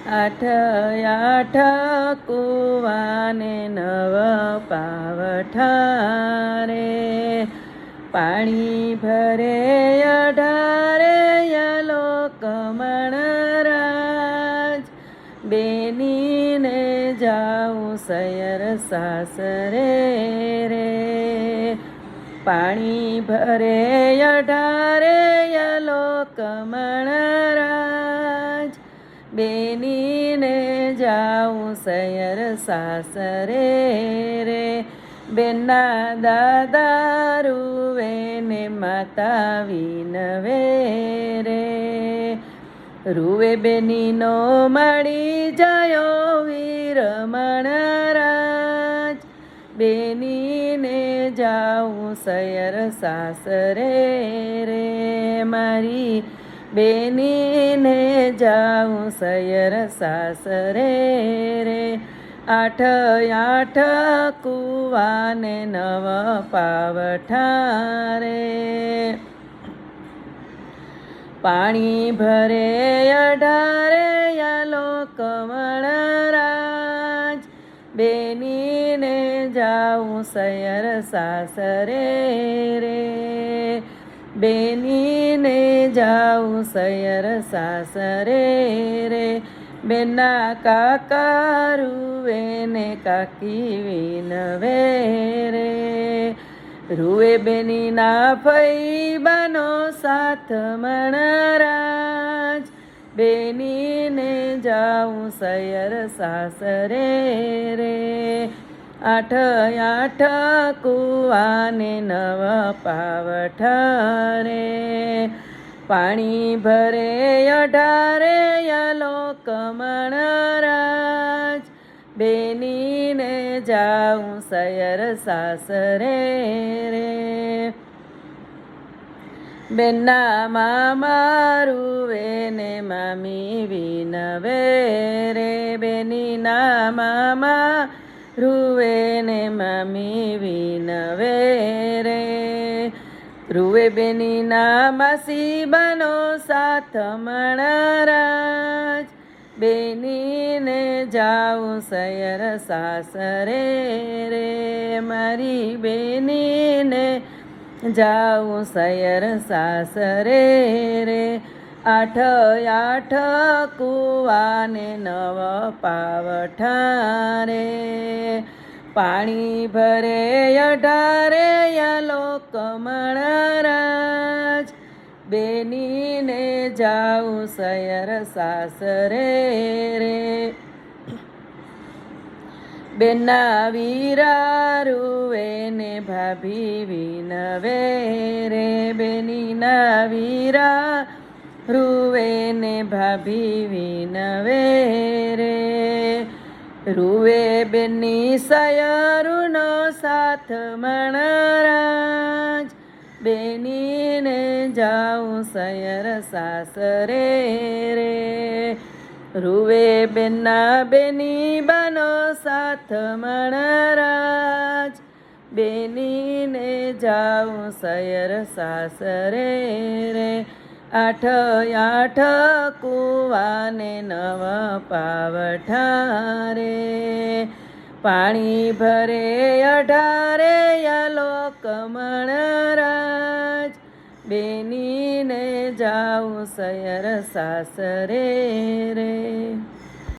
આઠ આઠ કુવાને નવ પાવઠા રે, પાણી ભરે 18 લોક મણરાજ, બેનીને જાઉં સયર સાસરે રે, પાણી ભરે 18 લોક મણરાજ, બેનીને જાઉં સયર સાસરે રે, બેનના દાદા રૂવે ને માતા વિનવે રે, રૂવે બેનીનો મળી જાયો વીર મણરાજ, બેનીને જાઉં સયર સાસરે રે, મારી બેનીને જાઉં સયર સાસરે રે, આઠ આઠ કુવાને નવ પાવઠા રે, પાણી ભરે 18 લોક મણરાજ, બેનીને જાઉં સયર સાસરે રે, બેનીને જાઉં સયર સાસરે રે, બેનના કાકા રૂવે ને કાકી વિનવે રે, રૂવે બેનીના ફઈબાનો સાથ મણરાજ, બેનીને જાઉં સયર સાસરે રે, આઠ આઠ કુવાને નવ પાવઠા રે, પાણી ભરે 18 લોક મણરાજ, બેનીને જાઉં સયર સાસરે રે, બેનના મામા રૂવે ને મામી વિનવે રે, બેનીના મામા રૂવે ને મામી વિનવે રે, રૂવે બેનીના માસીબાનો સાથ મણરાજ, બેનીને જાઉં સયર સાસરે રે, મારી બેનીને જાઉં સયર સાસરે રે, આઠ આઠ કુવાને નવ પાવઠા રે, પાણી ભરે 18 લોક મણરાજ, બેનીને જાઉં સયર સાસરે રે, બેનના વીરા રૂવે ને ભાભી વિનવે રે, બેનીના વીરા રૂવે ને ભાભી વિનવે રે, રૂવે બેનની સયરુનો સાથ મણરાજ, બેનીને જાઉં સયર સાસરે રે, રૂવે બેનના બેની બાનો સાથ મણરાજ, બેનીને જાઉં સયર સાસરે રે, આઠ આઠ કુવાને નવ પાવઠા રે, પાણી ભરે 18 લોક મણરાજ, બેનીને જાઉં સયર સાસરે રે.